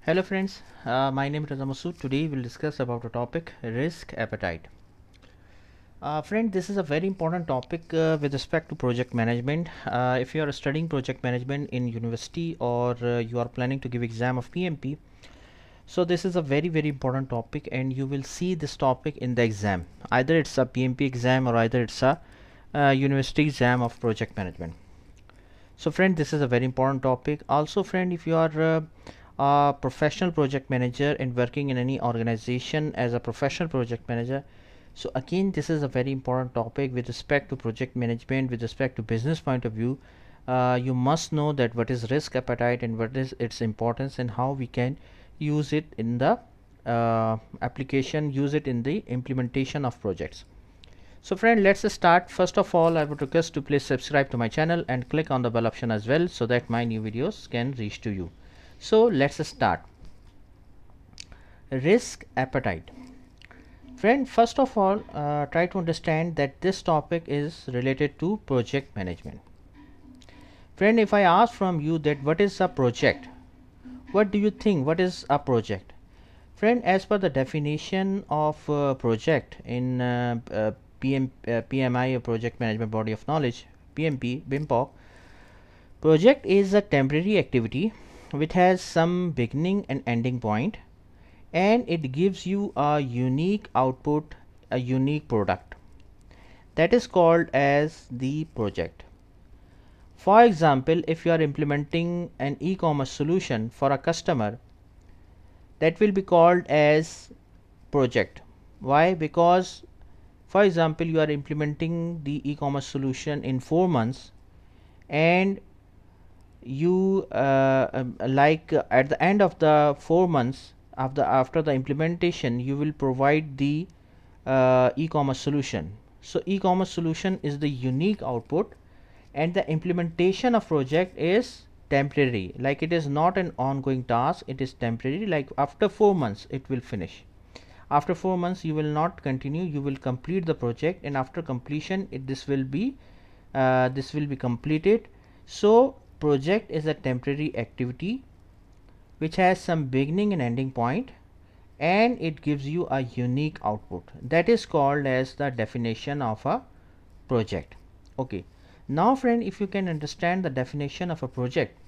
Hello friends, my name is Raza Masood. Today we'll discuss about a topic risk appetite. Friend, this is a very important topic with respect to project management. If you are studying project management in university or you are planning to give exam of PMP, so this is a very important topic and you will see this topic in the exam. Either it's a PMP exam or either it's a university exam of project management. So friend, this is a very important topic. Also friend, if you are a professional project manager and working in any organization as a professional project manager, so again this is a very important topic with respect to project management, with respect to business point of view. You must know that what is risk appetite and what is its importance and how we can use it in the application, use it in the implementation of projects. So friend, let's start. First of all, I would request to please subscribe to my channel and click on the bell option as well so that my new videos can reach to you. So let's start. Risk appetite. Friend, first of all, try to understand that this topic is related to project management. Friend, if I ask from you that what is a project, what do you think? What is a project? Friend, as per the definition of project in PMI, Project Management Body of Knowledge, PMP, BIMPOC, project is a temporary activity which has some beginning and ending point, and it gives you a unique output, a unique product. That is called as the project. For example, if you are implementing an e-commerce solution for a customer, that will be called as project. Why? Because for example, you are implementing the e-commerce solution in 4 months, and you at the end of the 4 months after the implementation, you will provide the e-commerce solution. So e-commerce solution is the unique output, and the implementation of project is temporary, like it is not an ongoing task, it is temporary, like after 4 months it will finish. After 4 months you will not continue, you will complete the project, and after completion this will be completed. So project is a temporary activity which has some beginning and ending point, and it gives you a unique output. That is called as the definition of a project. Okay, now friend, if you can understand the definition of a project,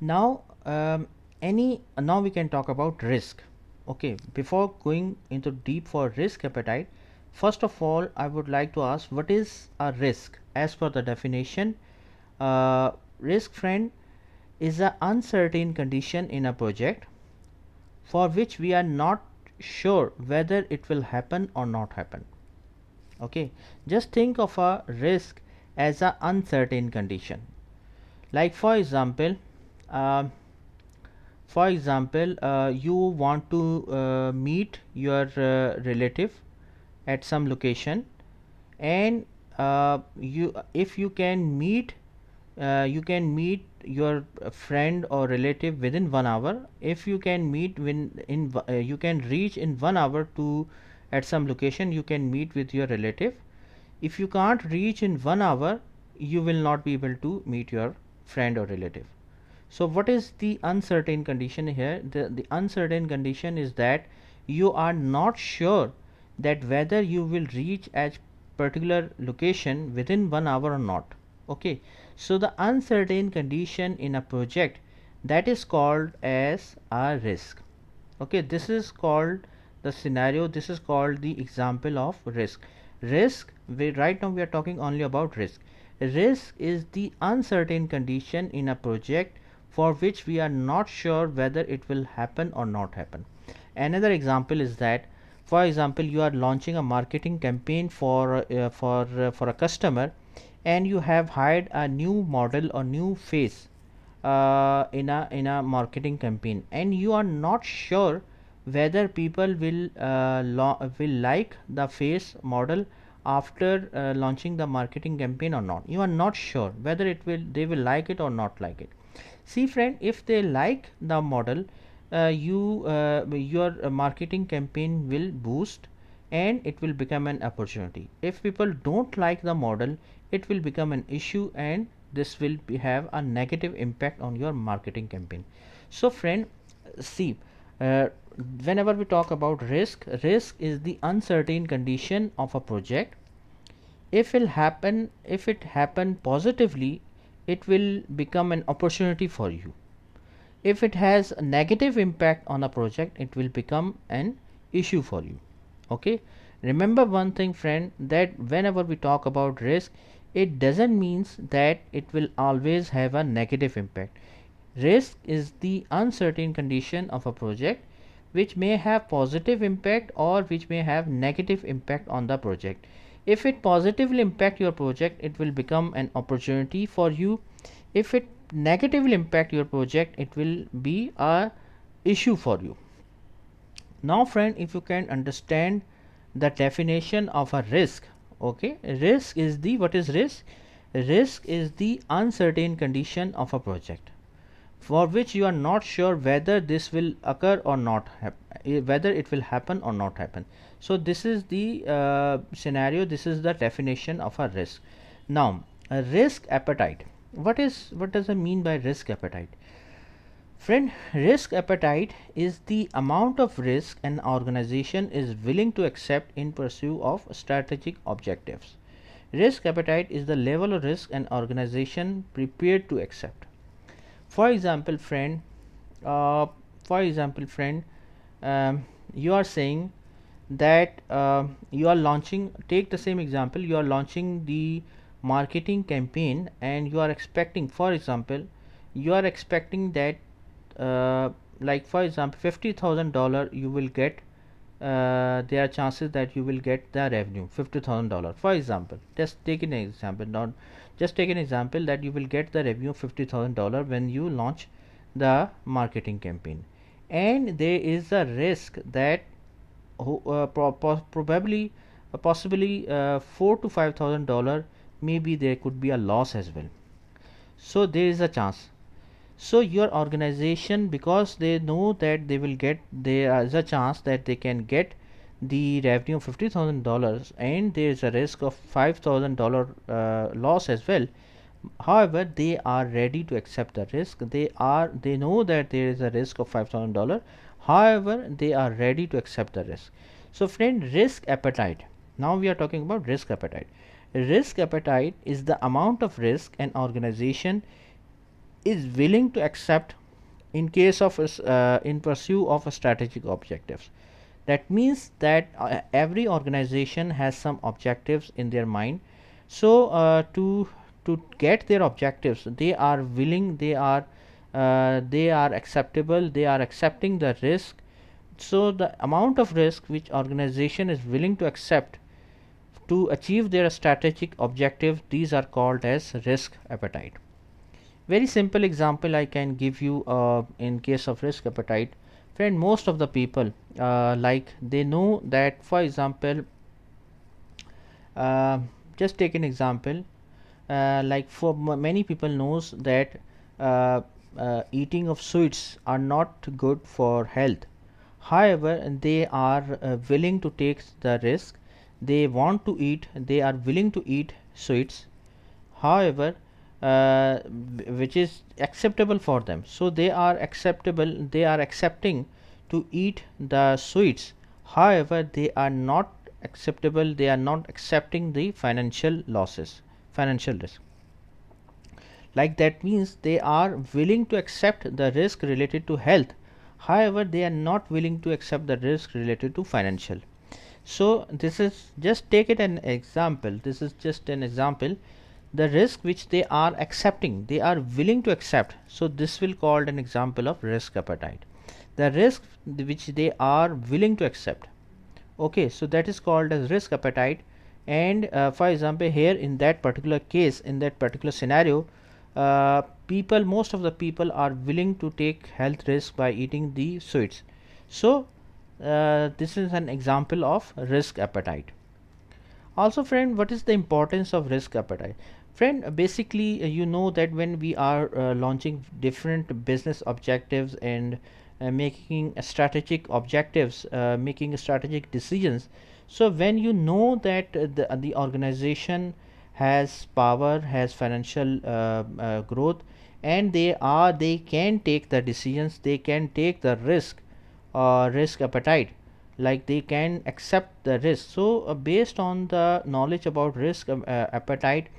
now now we can talk about risk. Okay, before going into deep for risk appetite, first of all I would like to ask, what is a risk? As per the definition, risk, friend, is an uncertain condition in a project for which we are not sure whether it will happen or not happen. Okay, just think of a risk as an uncertain condition. Like for example, uh, you want to meet your relative at some location, and if you can meet your friend or relative within 1 hour. If you can meet you can reach in 1 hour to at some location, you can meet with your relative. If you can't reach in 1 hour, you will not be able to meet your friend or relative. So what is the uncertain condition here? The uncertain condition is that you are not sure that whether you will reach at particular location within 1 hour or not. Okay, so the uncertain condition in a project, that is called as a risk. Okay, this is called the scenario, this is called the example of risk. Right now we are talking only about risk. Risk is the uncertain condition in a project for which we are not sure whether it will happen or not happen. Another example is that, for example, you are launching a marketing campaign for a customer, and you have hired a new model or new face in a marketing campaign, and you are not sure whether people will like the face model after launching the marketing campaign or not. You are not sure whether they will like it or not like it. See friend, if they like the model, your marketing campaign will boost and it will become an opportunity. If people don't like the model, it will become an issue, and this will have a negative impact on your marketing campaign. So friend, see, uh, whenever we talk about risk, risk is the uncertain condition of a project. If it happen positively, it will become an opportunity for you. If it has a negative impact on a project, it will become an issue for you. Okay, remember one thing friend, that whenever we talk about risk, it doesn't means that it will always have a negative impact. Risk is the uncertain condition of a project which may have positive impact or which may have negative impact on the project. If it positively impact your project, it will become an opportunity for you. If it negatively impact your project, it will be a issue for you. Now friend, if you can understand the definition of a risk, okay, risk is the, what is risk? Risk is the uncertain condition of a project for which you are not sure whether this will occur or not, whether it will happen or not happen. So this is the scenario, this is the definition of a risk. Now a risk appetite, what does it mean by risk appetite? Friend, risk appetite is the amount of risk an organization is willing to accept in pursuit of strategic objectives. Risk appetite is the level of risk an organization prepared to accept. For example, friend, uh, for example, friend, you are saying that you are launching. Take the same example. You are launching the marketing campaign, and you are expecting, for example, you are expecting that, like for example, $50,000 you will get. There are chances that you will get the revenue $50,000. For example, just take an example. Not just take an example that you will get the revenue of $50,000 when you launch the marketing campaign, and there is a risk that probably possibly $4 to $5,000, maybe there could be a loss as well. So there is a chance. So your organization, because they know that they will get, there is a chance that they can get the revenue of $50,000, and there is a risk of $5,000 loss as well. However, they are ready to accept the risk. They know that there is a risk of $5,000. However, they are ready to accept the risk. So friend, risk appetite, now we are talking about risk appetite. Risk appetite is the amount of risk an organization is willing to accept in case of in pursuit of a strategic objectives. That means that every organization has some objectives in their mind. So to get their objectives, they are willing, they are acceptable, they are accepting the risk. So the amount of risk which organization is willing to accept to achieve their strategic objective, these are called as risk appetite. Very simple example I can give you in case of risk appetite. Friend, most of the people, like they know that, for example, uh, just take an example, like for many people knows that eating of sweets are not good for health. However, they are willing to take the risk. They want to eat, they are willing to eat sweets. However, which is acceptable for them, so they are accepting to eat the sweets. However, they are not acceptable, they are not accepting the financial losses, financial risk. Like that means they are willing to accept the risk related to health. However, they are not willing to accept the risk related to financial. So this is just take it an example, this is just an example, the risk which they are accepting, they are willing to accept. So this will called an example of risk appetite, the risk which they are willing to accept. Okay, so that is called as risk appetite. And for example, here in that particular case, in that particular scenario, people, most of the people are willing to take health risk by eating the sweets. So this is an example of risk appetite. Also friend, what is the importance of risk appetite? Friend, basically you know that when we are launching different business objectives and making strategic objectives, making strategic decisions, so when you know that the organization has power, has financial growth, and they can take the decisions, they can take the risk appetite, like they can accept the risk. So based on the knowledge about risk appetite,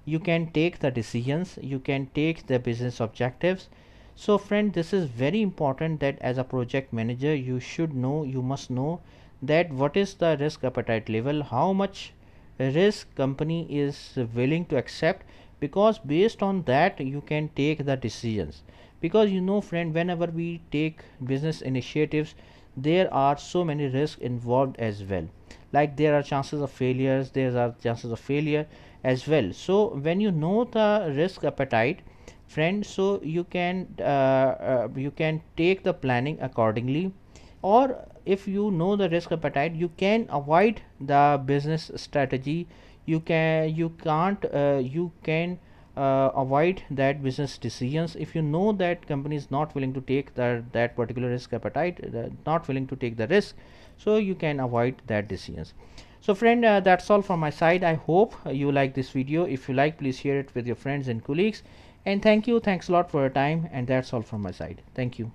you can take the decisions, you can take the business objectives. So friend, this is very important that as a project manager you should know, you must know that what is the risk appetite level, how much risk company is willing to accept, because based on that you can take the decisions. Because you know friend, whenever we take business initiatives, there are so many risks involved as well, like there are chances of failures, there are chances of failure as well. So when you know the risk appetite, friend, so you can take the planning accordingly. Or if you know the risk appetite, you can avoid the business strategy, you can avoid that business decisions. If you know that company is not willing to take that particular risk appetite, not willing to take the risk, so you can avoid that decisions. So friend, that's all from my side. I hope you like this video. If you like, please share it with your friends and colleagues. And thank you, thanks a lot for your time, and that's all from my side. Thank you.